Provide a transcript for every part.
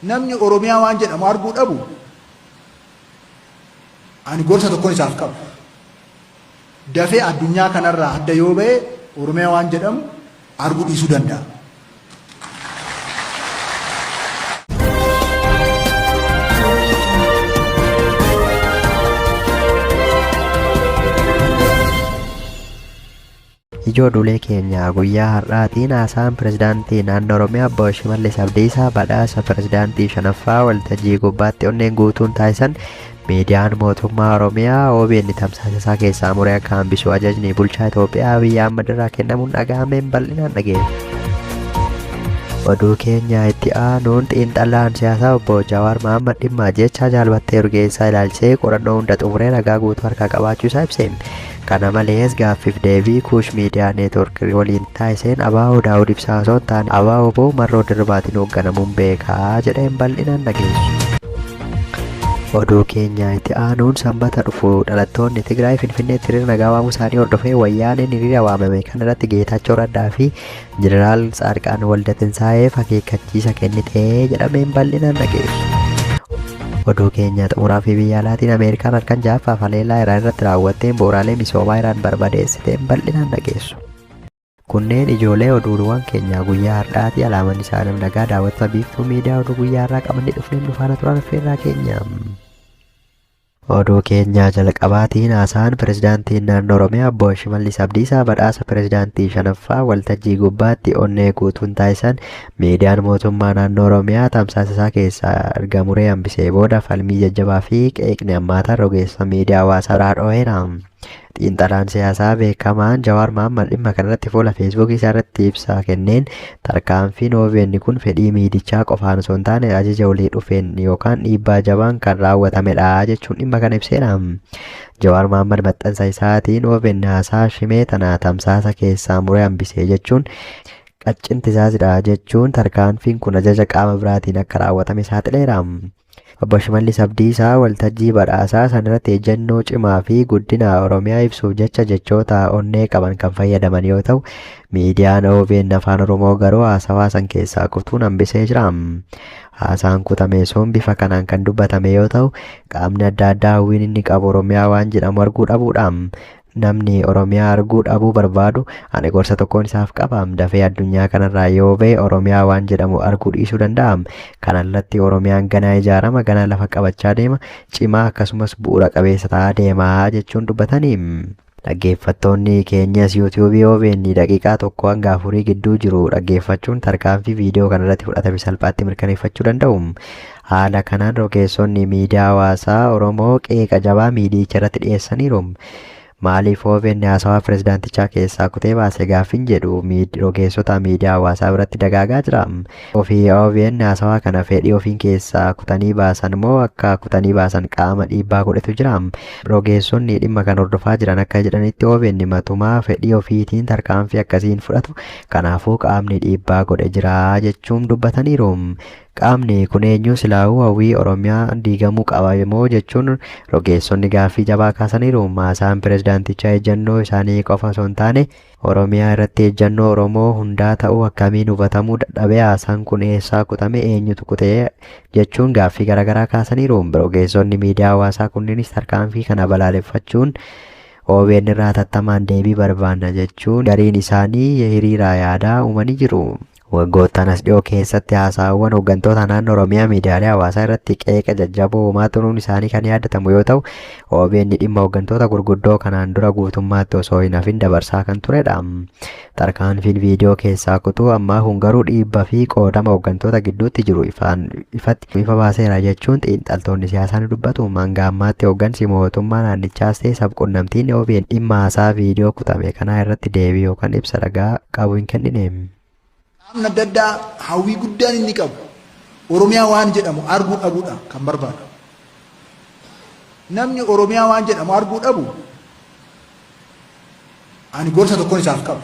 namni Oromiyaa waan jedhamu arguu dhabu ani gorsa tokkoon isaaf qabu. Dafee addunyaa kanarraa adda yoo ba'e Oromiyaa waan jedhamu arguu dhiisuu danda'a. Ijoollee keenya guyyaa har'aatiin haasaan pirezidaantii naannoo Oromiyaa Obbo Shimallis Abdiisaa badhaasa pirezidaantii shanaffaa waltajjii gubbaatti onneen guutuun taasisan miidiyaan mootummaa Oromiyaa OBN tamsaasa keessaa muree akka hambisuu ajajni bulchaa Itoophiyaa Abiyyi Ahmad irraa kennamuun dhaga'ameen bal'inaan dhageenya. Oduu keenya itti aanuun xiinxalaan siyaasaa Obbo Jawaar Mohaammed dhimma jecha jaalbattee Urgeessaa ilaalchisee qorannoo hunda xumuree ragaa guutuu harkaa qabaachuu isaa ibse. Kana malees gaaffiif deebii Kuush Miidiyaa Neetwoorkii waliin taasiseen ABO Daawud Ibsaa osoo hin taane ABO marroo dirbaatiin hoogganamuun beekaa jedheen bal'inaan dhageessu. Oduu keenya itti aanuun sanbata dhufu dhalattoonni Tigraay Finfinneetti hiriira nagaa waamuu isaanii hordofee wayyaaneen hiriira waamame kan irratti Geetaachoo Raddaa fi Jeneraal Tsaadqaan Waldatinsaa'eef akeekkachiisa kennitee jedhameen bal'inaan dhageessu. Oduu keenya xumuraa fi biyya alaatiin Ameerikaan harkaan ja'affaa haleellaa Iraan irratti raawwatteen bu'uuraalee misoomaa Iraan barbadeessiteen bal'inaan dhageessu. Kunneen ijoollee oduuwwan keenya guyyaa har'aati. Alaaman isaanii nagaa daawwattoota biiftuu miidiyaa oduu guyyaa har'aa qabannee dhufneen dhufaana turan affeerraa keenya. Oduu keenya jalqabaatiin haasaan pirezidaantiin naannoo Oromiyaa Obbo Shimallis Abdiisaa badhaasa pirezidaantii shanaffaa waltajjii gubbaatti onnee guutuun taasisan miidiyaan mootummaa naannoo Oromiyaa tamsaasa keessaa erga muree hambisee booda falmii jajjabaa fi qeeqni hammaataan rogeessa miidiyaa hawaasaa irraa dho'eera. Xiinxalaan siyaasaa beekamaan Jawaar Mohaammed dhimma kanarratti fuula feesbuukii isaa irratti ibsa kenneen tarkaanfiin OBN kun fedhii miidichaa qofaan osoo hin taane ajaja olii dhufeen yookaan dhiibbaa jabaan kan raawwatamedha jechuun dhimma kana ibseera. Jawaar Mohaammed maxxansa isaatiin OBN haasaa shimee tana tamsaasa keessaa muree hambisee jechuun qaccintisaasidha jechuun tarkaanfiin kun ajaja qaama biraatiin akka raawwatame saaxileera. Obbo Shimallis Abdiisaa waltajjii badhaasaa sanarratti ejjennoo cimaa fi guddina Oromiyaa ibsuuf jecha jechoota onnee qaban kan fayyadaman yoo ta'u, miidiyaan OBN afaan Oromoo garuu haasawaa san keessaa kutuun hambisee jira. Haasaan kutame sun bifa kanaan kan dubbatame yoo ta'u, qaamni adda addaa hawwiin inni qabu Oromiyaa waan jedhamu arguu dhabuudha. Namni Oromiyaa arguu dhabuu barbaadu ani gorsa tokkoon isaaf qaba. Dafee addunyaa kanarraa yoo ba'e Oromiyaa waan jedhamu arguu dhiisuu danda'a. Kanarratti Oromiyaan ganaa ijaarama, ganaa lafa qabachaa deema, cimaa akkasumas bu'uura qabeessa ta'aa deemaa jechuun dubbatanii. Dhaggeeffattoonni keenyas yuutuubii OBN daqiiqaa tokko hanga 4 gidduu jiru dhaggeeffachuun tarkaanfii viidiyoo kanarratti fudhatame salphaatti mirkaneeffachuu danda'u. Haala kanaan rogeessonni miidiyaa hawaasaa Oromoo qeeqa jabaa miidiyicha irratti dhiyeessaniiru. Maaliif OBN haasawaa pirezidaantichaa keessaa kutee baase gaaffiin jedhu rogeessota miidiyaa hawaasaa biratti dagaagaa jira. Ofii OBN haasawaa kana fedhii ofiin keessaa kutanii baasan moo akka kutanii baasan qaama dhiibbaa godhetu jira. Rogeessonni dhimma kan hordofaa jiran akka jedhanitti OBN matumaa fedhii ofiitiin tarkaanfii akkasiin fudhatu. Kanaafuu qaamni dhiibbaa godhe jira jechuun dubbataniiru. Qaamni kun eenyu silaa'uu hawwii Oromiyaa diigamuu qaba moo jechuun rogeessonni gaaffii jabaa kaasaniiru. Haasaan pirezidaantichaa ejjennoo isaanii qofa osoo hin taane Oromiyaa irratti ejjennoo Oromoo hundaa ta'uu akkamiin hubatamuu dadhabee haasaan kun eessaa kutame eenyutu kutee jechuun gaaffii garaagaraa kaasaniiru. Rogeessonni miidiyaa hawaasaa kunneenis tarkaanfii kana balaaleffachuun OBN irraa tattamaan deebii barbaanna jechuun gariin isaanii hiriira yaadaa uumanii jiru. Waggoottan as dhiyoo keessatti haasaawwan hooggantoota naannoo Oromiyaa miidiyaalee hawaasaa irratti qeeqa jajjaboo uumaa turuun isaanii kan yaadatamu yoo ta'u, OBN dhimma hooggantoota gurguddoo kanaan dura guutummaatti osoo hin hafin dabarsaa kan turedha. Tarkaanfiin viidiyoo keessaa kutuu ammaa kun garuu dhiibbaa fi qoodama hooggantoota gidduutti jiru ifatti ifa baaseera jechuun xiinxaltoonni siyaasaa ni dubbatu. Hanga ammaatti hooggansi mootummaa naannichaas ta'e sabquunnamtiin OBN dhimma haasaa viidiyoo kutame kanaa irratti deebii yookaan ibsa ragaa qabu hin kennine. Qaamni adda addaa hawwii guddaan inni qabu Oromiyaa waan jedhamu arguu dhabuudha kan barbaadu. Namni Oromiyaa waan jedhamu arguu dhabu ani gorsa tokkoon isaaf qabu.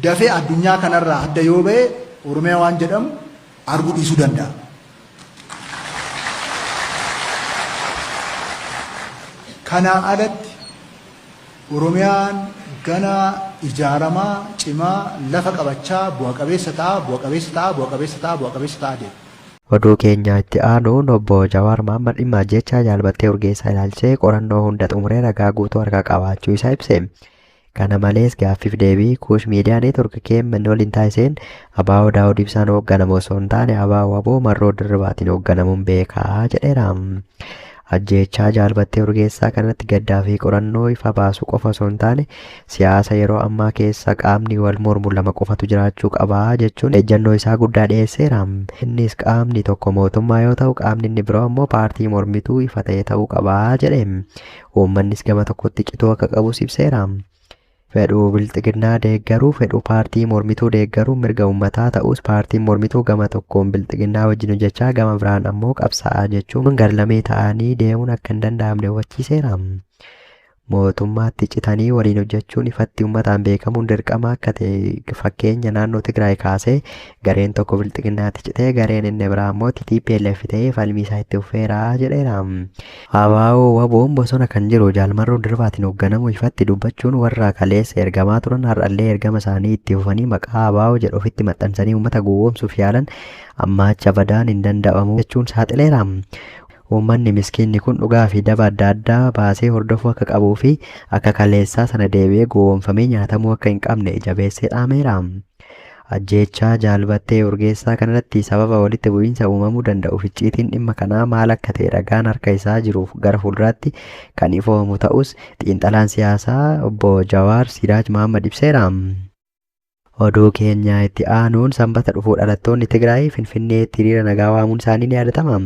Dafee addunyaa kanarraa adda yoo ba'e Oromiyaa waan jedhamu arguu dhiisuu danda'a. Kanaa alatti Oromiyaan gana ijaaramaa cimaa lafa qabachaa bu'a qabeessa ta'a deema. Oduu keenya itti aanuun obbo Jawaar Mohaammed dhimma ajjeechaa Jaalbattee Urgeessaa ilaalchisee qorannoo hunda xumuree ragaa guutuu harkaa qabaachuu isaa ibse. Kana malees gaaffiif deebii Kuush Miidiyaa Neetwork KMN waliin taasiseen ABO Daawud Ibsaan hoogganamu osoo hin taane ABO Marroo Dirribaatiin hoogganamuun beekaa jedheera. Ajjeechaa Jaalbattee Urgeessaa kanatti gaddaa fi qorannoo ifa baasu qofa osoo hin taane siyaasa yeroo ammaa keessa qaamni wal mormu lama qofatu jiraachuu qabaa jechuun ejjennoo isaa guddaa dhiyeesseera. Innis qaamni tokko mootummaa yoo ta'u qaamni inni biroo ammoo paartii mormituu ifa ta'e ta'uu qabaa jedhe. Uummannis gama tokkotti cituu akka qabus ibseera. Fedhuu bilxiginnaa deeggaruu fedhuu paartii mormituu deeggaruu mirga uummataa ta'us paartiin mormituu gama tokkoon bilxiginnaa wajjin hojjechaa gama biraan ammoo qabsaa'aa jechuun garlamee ta'anii deemuun akka hin danda'amne hubachiiseera. Mootummaatti citanii waliin hojjechuun ifatti uummataan beekamuun dirqama akka ta'e fakkeenya naannoo Tigraay kaasee gareen tokko bilxiginnaatti citee gareen inni biraa ammoo TPLF ta'ee falmii isaa itti fufeera jedheera. ABO waboon bosona kan jiru Jaalmarroo Dirribaatiin hoogganamu ifatti dubbachuun warra kaleessa ergamaa turan har'allee ergama isaanii itti fufanii maqaa ABO jedhu ofitti maxxansanii uummata gowwoomsuuf yaalan ammaacha badaan hin danda'amu jechuun saaxileera. Uummanni miskiinni kun dhugaa fi daba adda addaa baasee hordofuu akka qabuu fi akka kaleessaa sana deebi'ee gowwoomfamee nyaatamuu akka hin qabne jabeessee dhaameera. Ajjeechaa Jaalbattee Urgeessaa kanarratti sababa walitti bu'iinsa uumamuu danda'u ficciitiin dhimma kanaa maal akka ta'e ragaan harka isaa jiruuf gara fuulduraatti kan ifoomu ta'us xiinxalaan siyaasaa obbo Jawaar Siraaj Mohaammed ibseera. Oduu keenya itti aanuun sanbata dhufuu dhalattoonni Tigraay Finfinneetti hiriira nagaa waamuun isaanii ni yaadatama.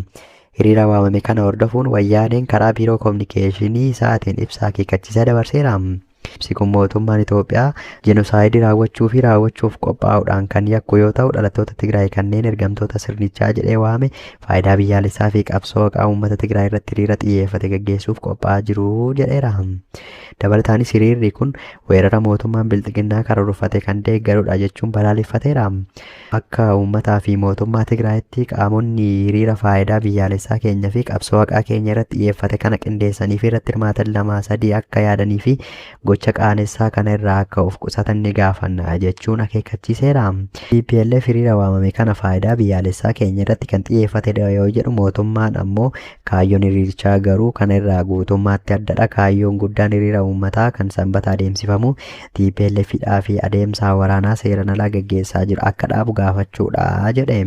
Hiriira waamame kana hordofuun wayyaaneen karaa biiroo kominikeeshinii isaatiin ibsa akeekkachiisaa dabarseera. Ibsi kun mootummaan Itoophiyaa jenosaayidii raawwachuu fi raawwachuuf qophaa'uudhaan kan yakku yoo ta'u dhalattoota Tigraay kanneen ergamtoota sirnichaa jedhee waame faayidaa biyyaalessaa fi qabsoo uummata Tigraay irratti hiriira xiyyeeffate gaggeessuuf qophaa'aa jiru jedheera. Dabalataanis hiriirri kun weerara mootummaan bilxiginnaa karoorfate kan deeggarudha jechuun balaaleffateera. Akka uummataa fi mootummaa Tigraayitti qaamonni hiriira faayidaa biyyaalessaa keenya fi qabsoo haqaa keenya irratti xiyyeeffate kana qindeessanii fi irratti hirmaatan 2-3 akka yaadanii fi gocha qaanessaa kana irraa akka of qusatan ni gaafanna jechuun akeekkachiiseera. TPLF hiriira waamame kana faayidaa biyyaalessaa keenya irratti kan xiyyeeffate yoo jedhu mootummaan ammoo kaayyoon hiriirichaa garuu kana irraa guutummaatti addadha. Kaayyoon guddaan hiriira uummataa kan sanbata adeemsifamu TPLFdhaa fi adeemsa waraanaa seeraan alaa gaggeessaa jiru akka dhaabu gaafachuudha jedhe.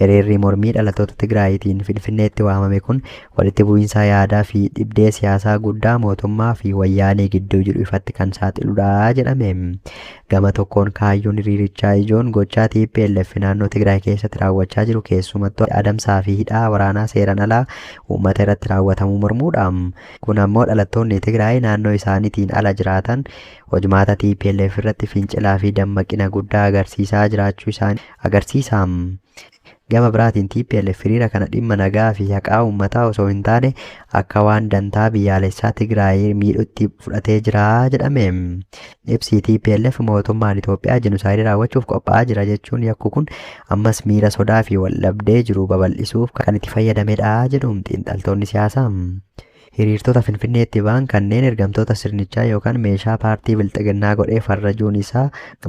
Hiriirri mormii dhalattoota Tigraayitiin Finfinneetti waamame kun walitti bu'iinsa yaadaa fi dhibdee siyaasaa guddaa mootummaa fi wayyaanee gidduu jiru ifatti kan saaxiludha jedhame. Gama tokkoon kaayyoon hiriirichaa ijoon gochaa TPLF naannoo Tigraay keessatti raawwachaa jiru keessumattuu adamsaa fi hidhaa waraanaa seeraan alaa uummata irratti raawwatamuu mormuudha. Kun ammoo dhalattoonni Tigraay naannoo isaaniitiin ala jiraatan hojmaata TPLF irratti fincilaa fi dammaqina guddaa agarsiisaa jiraachuu isaanii agarsiisa. Gama biraatiin TPLF hiriira kana dhimma nagaa fi haqaa uummataa osoo hin taane akka waan dantaa biyyaalessaa Tigraay miidhutti fudhatee jira jedhame. Ibsi TPLF mootummaan Itoophiyaa jenosaayidii raawwachuuf qophaa'aa jira jechuun yakku kun ammas miira sodaa fi waldhabdee jiru babal'isuuf kan itti fayyadamedha jedhu xiinxaltoonni siyaasaa. Hiriirtota Finfinneetti ba'an kanneen ergamtoota sirnichaa yookaan meeshaa paartii bilxiginnaa godhee farrajuun isaa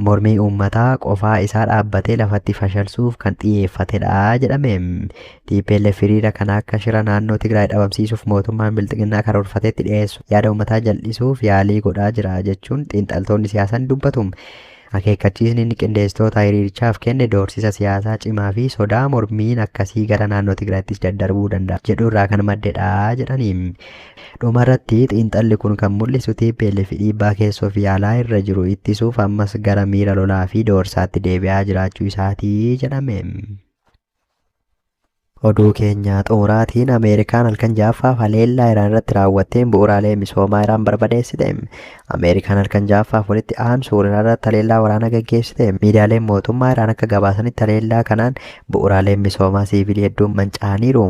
mormii uummataa qofaa isaa dhaabbatee lafatti fashalsuuf kan xiyyeeffatedha jedhame. TPLF hiriira kana akka shira naannoo Tigraay dhabamsiisuuf mootummaan bilxiginnaa karoorfateetti dhiyeessu yaada uummataa jal'isuuf yaalii godhaa jira jechuun xiinxaltoonni siyaasaa ni dubbatu. Akeekkachiisni inni qindeessitoota hiriirichaaf kenne doorsisa siyaasaa cimaa fi sodaa mormiin akkasii gara naannoo Tigraayittis daddarbuu danda'a jedhu irraa kan maddedha jedhani. Dhumarratti xiinxalli kun kan mul'isu TPLF dhiibbaa keessoo fi alaa irra jiru ittisuuf ammas gara miira lolaa fi doorsaatti deebi'aa jiraachuu isaatii jedhame. Oduu keenya xumuraatiin Ameerikaan halkan ja'affaaf haleellaa Iraan irratti raawwatteen bu'uuraalee misoomaa Iraan barbadeessite. Ameerikaan halkan ja'affaaf walitti aansu Iraan irratti haleellaa waraanaa gaggeessite. Miidiyaaleen mootummaa Iraan akka gabaasanitti haleellaa kanaan bu'uuraaleen misoomaa siivilii hedduun manca'aniiru.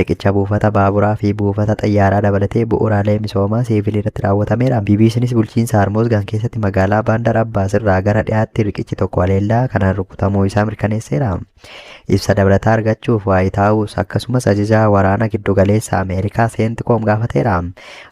Riqicha buufata baaburaa fi buufata xayyaaraa dabalatee bu'uuraalee misoomaa siivilii irratti raawwatameera. BBCnis bulchiinsa Harmoozgaan keessatti magaalaa Baandar Abbaas irraa gara dhiyaatti riqichi tokko haleellaa kanaan rukutamuu isaa mirkaneesseera. Ibsa dabalataa argachuuf White taa'us akkasumas ajajaa waraana giddugaleessa Ameerikaa seentikoom gaafateera.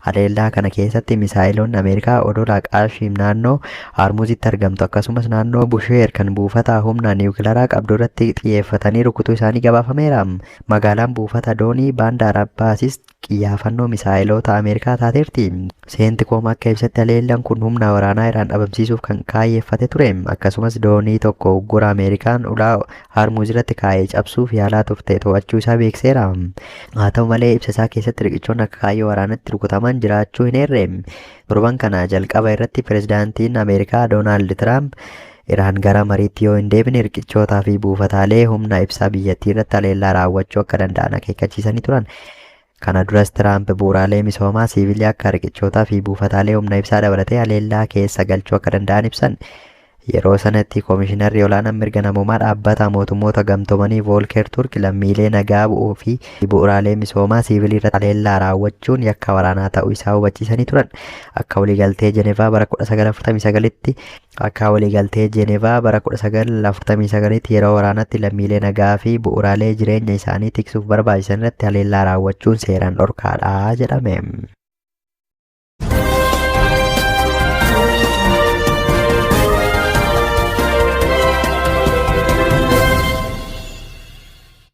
Haleellaa kana keessatti misaayiloonni Ameerikaa odola Qaashim naannoo Harmuzitti argamtu akkasumas naannoo Busheer kan buufata humna niwukilaraa qabdu irratti xiyyeeffatanii rukutuu isaanii gabaafameera. Magaalaan buufata doonii Baandaar Abbaasis xiyyaafannoo misaayiloota Ameerikaa taateerti. Seentikoom akka ibsatti haleellaan kun humna waraanaa Iraan dhabamsiisuuf kan kaayyeeffate ture. Akkasumas doonii tokko uggura Ameerikaan ulaa Harmuz irratti kaayee cabsuuf yaalaa turte to'achuu isaa beekseera. Haa ta'u malee ibsa isaa keessatti riqichoonni akka kaayyoo waraanatti rukutaman jiraachuu hin eerre. Torban kana jalqaba irratti pirezidaantiin Ameerikaa Doonaald Tiraamp Iraan gara mariitti yoo hin deebine riqichootaa fi buufataalee humna ibsaa biyyattii irratti haleellaa raawwachuu akka danda'an akeekkachiisanii turan. Kana duras Tiraamp bu'uuraalee misoomaa siivilii akka riqichootaa fi buufataalee humna ibsaa dabalatee haleellaa keessa galchuu akka danda'an ibsan. Yeroo sanatti Koomishinarri Olaanaan Mirga Namummaa dhaabbata mootummoota gamtoomanii Voolker Turk lammiilee nagaa bu'uu fi bu'uuraalee misoomaa siivilii irratti haleellaa raawwachuun yakka waraanaa ta'uu isaa hubachiisanii turan. Akka waliigaltee Jenevaa bara 1949tti yeroo waraanatti lammiilee nagaa fi bu'uuraalee jireenya isaanii tiksuuf barbaachisan irratti haleellaa raawwachuun seeraan dhorkaadha jedhame.